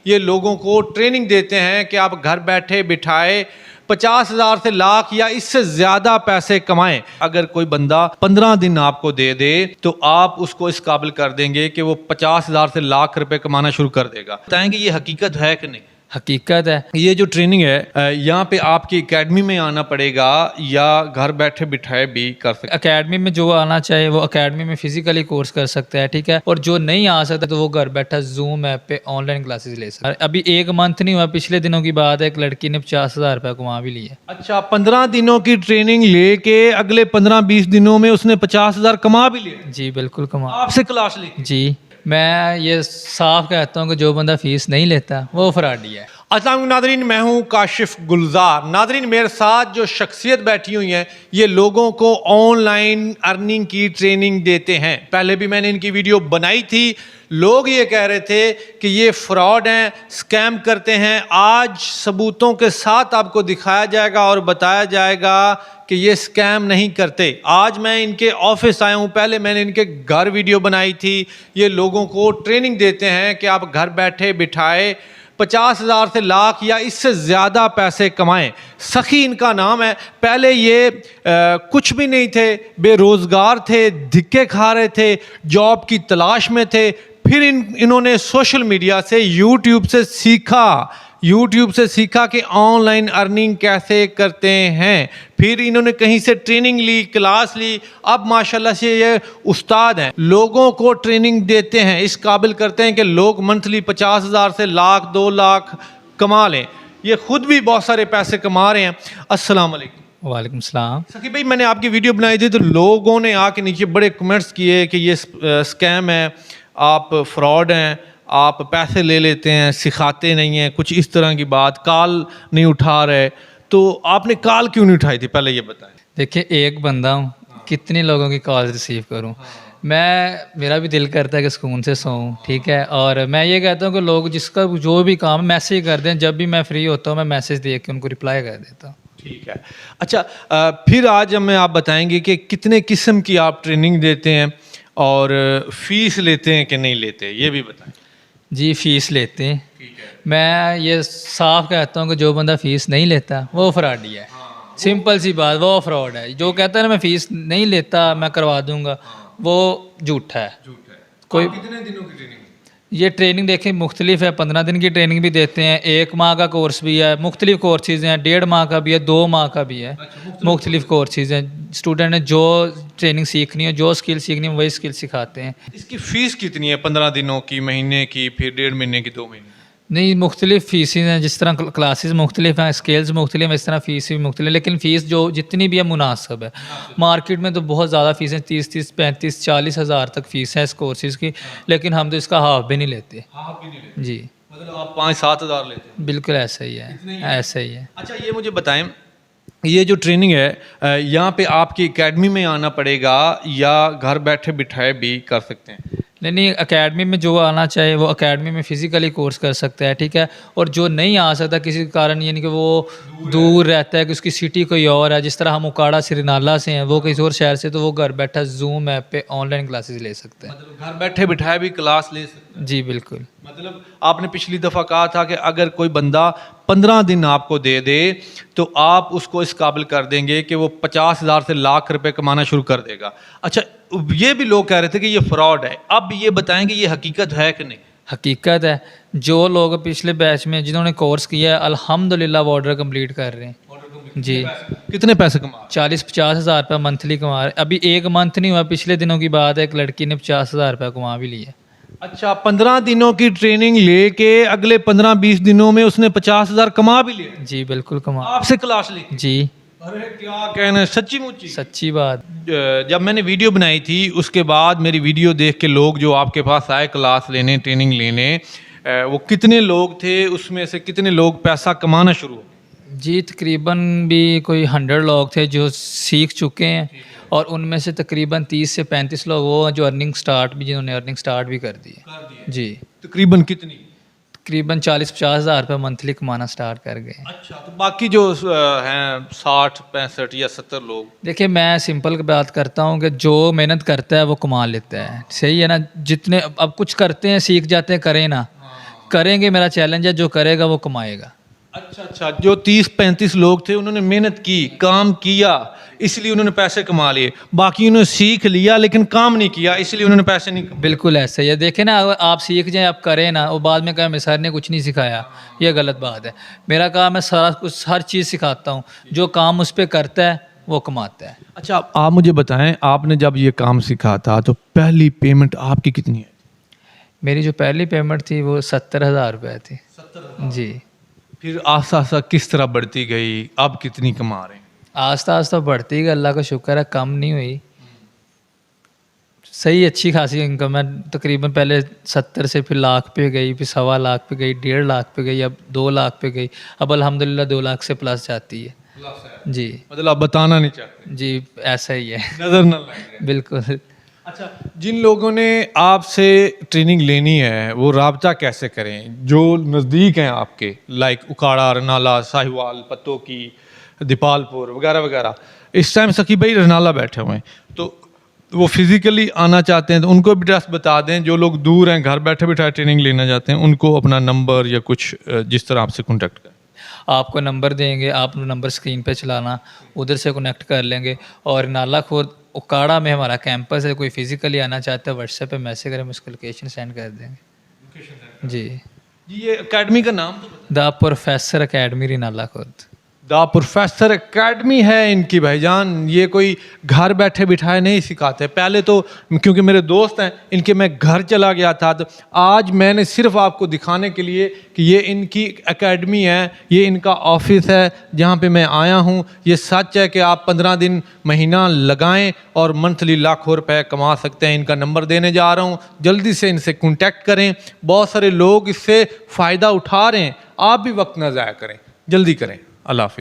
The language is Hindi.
ये लोगों को ट्रेनिंग देते हैं कि आप घर बैठे बिठाए 50,000 से लाख या इससे ज्यादा पैसे कमाएं। अगर कोई बंदा 15 दिन आपको दे दे तो आप उसको इस काबिल कर देंगे कि वो 50,000 से लाख रुपए कमाना शुरू कर देगा। बताएंगे ये हकीकत है कि नहीं? हकीकत है। ये जो ट्रेनिंग है यहाँ पे आपकी एकेडमी में आना पड़ेगा या घर बैठे बिठाए भी कर सकते? एकेडमी में जो आना चाहे वो एकेडमी में फिजिकली कोर्स कर सकता है, ठीक है। और जो नहीं आ सकता तो वो घर बैठा जूम ऐप पे ऑनलाइन क्लासेस ले सकता है। अभी 1 मंथ नहीं हुआ, पिछले दिनों की बात है, एक लड़की ने 50,000 रुपये कमा भी लिया। अच्छा, 15 दिनों की ट्रेनिंग लेके अगले 15-20 दिनों में उसने 50,000 कमा भी लिए? जी बिल्कुल कमा। आपसे क्लास ली? जी, मैं ये साफ कहता हूँ कि जो बंदा फीस नहीं लेता वो फ्रॉडी है। अस्सलाम वालेकुम नादरीन, मैं हूं काशिफ गुलजार। नादरीन, मेरे साथ जो शख्सियत बैठी हुई हैं ये लोगों को ऑनलाइन अर्निंग की ट्रेनिंग देते हैं। पहले भी मैंने इनकी वीडियो बनाई थी, लोग ये कह रहे थे कि ये फ्रॉड हैं, स्कैम करते हैं। आज सबूतों के साथ आपको दिखाया जाएगा और बताया जाएगा कि ये स्कैम नहीं करते। आज मैं इनके ऑफिस आया हूँ, पहले मैंने इनके घर वीडियो बनाई थी। ये लोगों को ट्रेनिंग देते हैं कि आप घर बैठे बिठाए 50,000 से लाख या इससे ज़्यादा पैसे कमाएं। सखी इनका नाम है। पहले ये कुछ भी नहीं थे, बेरोज़गार थे, धिक्के खा रहे थे, जॉब की तलाश में थे। फिर इन्होंने सोशल मीडिया से यूट्यूब से सीखा कि ऑनलाइन अर्निंग कैसे करते हैं। फिर इन्होंने कहीं से ट्रेनिंग ली, क्लास ली, अब माशाल्लाह से ये उस्ताद हैं। लोगों को ट्रेनिंग देते हैं, इस काबिल करते हैं कि लोग मंथली 50,000 से लाख 2 लाख कमा लें। ये खुद भी बहुत सारे पैसे कमा रहे हैं। अस्सलाम वालेकुम। वालेकुम सलाम। सकी भाई, मैंने आपकी वीडियो बनाई थी तो लोगों ने आके नीचे बड़े कमेंट्स किए कि ये स्कैम है, आप फ्रॉड हैं, आप पैसे ले लेते हैं, सिखाते नहीं हैं, कुछ इस तरह की बात। कॉल नहीं उठा रहे, तो आपने कॉल क्यों नहीं उठाई थी, पहले ये बताएं। देखिए, एक बंदा हूँ, कितनी लोगों की कॉल रिसीव करूँ। मेरा भी दिल करता है कि सुकून से सोऊं, ठीक है। और मैं ये कहता हूँ कि लोग जिसका जो भी काम मैसेज कर दें, जब भी मैं फ्री होता हूँ मैं मैसेज दे के उनको रिप्लाई कर देता हूँ। ठीक है। अच्छा, फिर आज हमें आप बताएंगे कि कितने किस्म की आप ट्रेनिंग देते हैं और फीस लेते हैं कि नहीं लेते, ये भी बताएं। जी, फ़ीस लेते हैं। मैं ये साफ कहता हूँ कि जो बंदा फ़ीस नहीं लेता वो फ्रॉडी है। सिंपल सी बात, वो फ्रॉड है। जो कहता है ना मैं फ़ीस नहीं लेता, मैं करवा दूंगा, वो झूठा है। कोई कितने दिनों की ट्रेनिंग? ये ट्रेनिंग देखें मुख्तलिफ है। 15 दिन की ट्रेनिंग भी देते हैं, 1 माह का कोर्स भी है, मुख्तलिफ कोर्सेज हैं, 1.5 माह का भी है, 2 माह का भी है। मुख्तलिफ कोर्सेज हैं। स्टूडेंट ने जो ट्रेनिंग सीखनी है, जो स्किल सीखनी है, वही स्किल सिखाते हैं। इसकी फ़ीस कितनी है? 15 दिनों की, महीने की, फिर 1.5 महीने की, 2 महीने? नहीं, मुख्तलिफ फ़ीसें हैं। जिस तरह क्लासेस मुख्तलिफ हैं, स्केल्स मुख्तलिफ हैं, इस तरह फ़ीस भी मुख्तलिफ है। लेकिन फ़ीस जो जितनी भी है मुनासिब है। मार्केट में तो बहुत ज़्यादा फ़ीसें 30-30, 35, 40 हज़ार तक फ़ीस है इस कोर्सेज़ की, लेकिन हम तो इसका हाफ भी नहीं लेते। हाफ भी नहीं लेते? जी मतलब आप 5-7 हज़ार लेते हैं? बिल्कुल ऐसा ही है, ऐसा ही है। अच्छा, ये मुझे बताएं, ये जो ट्रेनिंग है यहाँ पे आपकी एकेडमी में आना पड़ेगा या घर बैठे बिठाए भी कर सकते हैं? नहीं, एकेडमी में जो आना चाहे वो एकेडमी में फ़िज़िकली कोर्स कर सकता है, ठीक है। और जो नहीं आ सकता किसी कारण, यानी कि वो दूर रहता है, कि उसकी सिटी कोई और है, जिस तरह हम उकाड़ा सिरनाला से हैं, वो किसी और शहर से, तो वो घर बैठा जूम ऐप पे ऑनलाइन क्लासेस ले सकते हैं। मतलब घर बैठे बिठाए भी क्लास ले सकते हैं? जी बिल्कुल। मतलब आपने पिछली दफ़ा कहा था कि अगर कोई बंदा 15 दिन आपको दे दे तो आप उसको इस काबिल कर देंगे कि वो 50,000 से लाख रुपए कमाना शुरू कर देगा। अच्छा, ये भी लोग कह रहे थे कि ये फ्रॉड है। अब ये बताएंगे ये हकीकत है कि नहीं? हकीकत है। जो लोग पिछले बैच में जिन्होंने कोर्स किया है, अल्हम्दुलिल्लाह वो ऑर्डर कंप्लीट कर रहे हैं। जी, कितने पैसे कमा? 40-50 हज़ार रुपये मंथली कमा रहे। अभी 1 मंथ नहीं हुआ, पिछले दिनों की बात है, एक लड़की ने 50,000 रुपये कमा भी लिया। अच्छा, 15 दिनों की ट्रेनिंग लेके अगले 15-20 दिनों में उसने 50,000 कमा भी लिए? जी बिल्कुल कमा। आपसे क्लास ली? जी, अरे क्या कहना है, सच्ची मुच्ची? सच्ची बात। जब मैंने वीडियो बनाई थी उसके बाद मेरी वीडियो देख के लोग जो आपके पास आए क्लास लेने, ट्रेनिंग लेने, वो कितने लोग थे, उसमें से कितने लोग पैसा कमाना शुरू हो? जी, तकरीबन भी कोई 100 लोग थे जो सीख चुके हैं, और उनमें से तकरीबन 30 से 35 लोग वो हैं जो जिन्होंने अर्निंग स्टार्ट भी कर दी है। जी, तकरीबन कितनी? तकरीबन 40-50 हज़ार रुपये मंथली कमाना स्टार्ट कर गए हैं। अच्छा, तो बाकी जो हैं 60, 65 या 70 लोग? देखिए, मैं सिंपल बात करता हूँ कि जो मेहनत करता है वो कमा लेता है, सही है ना। जितने अब कुछ करते हैं, सीख जाते हैं, करें ना, करेंगे, मेरा चैलेंज है, जो करेगा वो कमाएगा। अच्छा, जो 30-35 लोग थे उन्होंने मेहनत की, काम किया, इसलिए उन्होंने पैसे कमा लिए। बाकी उन्होंने सीख लिया लेकिन काम नहीं किया, इसलिए उन्होंने पैसे नहीं कमाए। बिल्कुल ऐसे ही है। देखें ना, अगर आप सीख जाएं, आप करें ना, और बाद में कहें मैं सर ने कुछ नहीं सिखाया, ये गलत बात है। मेरा काम है सारा कुछ, हर चीज़ सिखाता हूँ, जो काम उस पर करता है वो कमाता है। अच्छा, आप मुझे बताएं, आपने जब ये काम सीखा था तो पहली पेमेंट आपकी कितनी है? मेरी जो पहली पेमेंट थी वो 70,000 रुपये थी। जी। फिर आस्ता आस्ता किस तरह बढ़ती गई, अब कितनी कमा रहे हैं? आस्ता आस्ता बढ़ती गई, अल्लाह का शुक्र है, कम नहीं हुई, सही अच्छी खासी इनकम है। तकरीबन पहले 70 से फिर लाख पे गई, फिर 1.25 लाख पे गई, 1.5 लाख पे गई, अब 2 लाख पे गई, अब अल्हम्दुलिल्लाह 2 लाख से प्लस जाती है। जी मतलब आप बताना नहीं चाहते? जी, ऐसा ही है। नजर न लगे। बिल्कुल। अच्छा, जिन लोगों ने आपसे ट्रेनिंग लेनी है वो राब्ता कैसे करें, जो नज़दीक हैं आपके, लाइक उकाड़ा, रनाला, साहिवाल, पत्तों की, दीपालपुर वगैरह वगैरह? इस टाइम सकीब भाई रनाला बैठे हुए हैं, तो वो फिज़िकली आना चाहते हैं तो उनको भी एड्रेस बता दें। जो लोग दूर हैं, घर बैठे बैठे ट्रेनिंग लेना चाहते हैं, उनको अपना नंबर या कुछ जिस तरह आपसे कॉन्टेक्ट करें। आपको नंबर देंगे, आप नंबर स्क्रीन पे चलाना, उधर से कनेक्ट कर लेंगे। और नाला खुर्द उकाड़ा में हमारा कैंपस है, कोई फिज़िकली आना चाहता है व्हाट्सएप पे मैसेज करें, हम उसको लोकेशन सेंड कर देंगे। जी ये एकेडमी का नाम तो the professor academy Renala Khurd. The professor academy है इनकी भाईजान। ये कोई घर बैठे बिठाए नहीं सिखाते। पहले तो क्योंकि मेरे दोस्त हैं इनके, मैं घर चला गया था, तो आज मैंने सिर्फ आपको दिखाने के लिए कि ये इनकी एकेडमी है, ये इनका ऑफिस है जहाँ पे मैं आया हूँ। ये सच है कि आप 15 दिन महीना लगाएं और मंथली लाखों रुपए कमा सकते हैं। इनका नंबर देने जा रहा हूँ, जल्दी से इनसे कॉन्टैक्ट करें। बहुत सारे लोग इससे फ़ायदा उठा रहे हैं, आप भी वक्त ना ज़ाया करें, जल्दी करें। अल्लाह हाफ़िज़।